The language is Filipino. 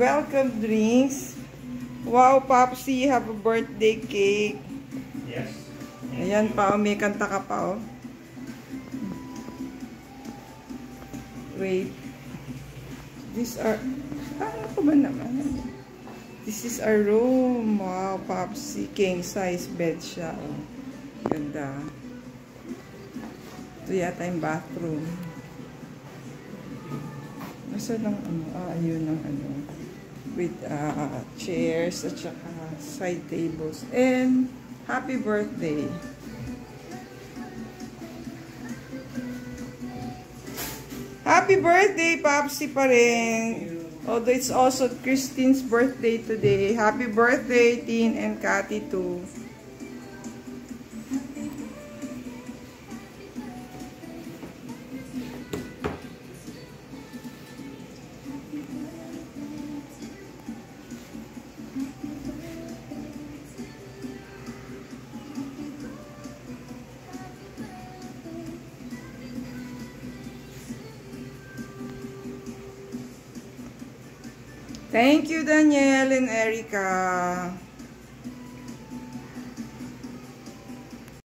welcome drinks. Wow, Popsy, have a birthday cake. Yes. Ayan pa, may kanta ka pa, oh. Wait. These are, ano ko ba naman? This is our room. Wow, Popsy, king size bed siya, oh. Ganda. Ito yata yung bathroom. Nasa lang, ano, ayun ang ano. With chairs at saka side tables. And happy birthday. Happy birthday, Popsy pa rin. Although it's also Christine's birthday today. Happy birthday, Tin and Cathy too. Thank you, Danielle and Erica.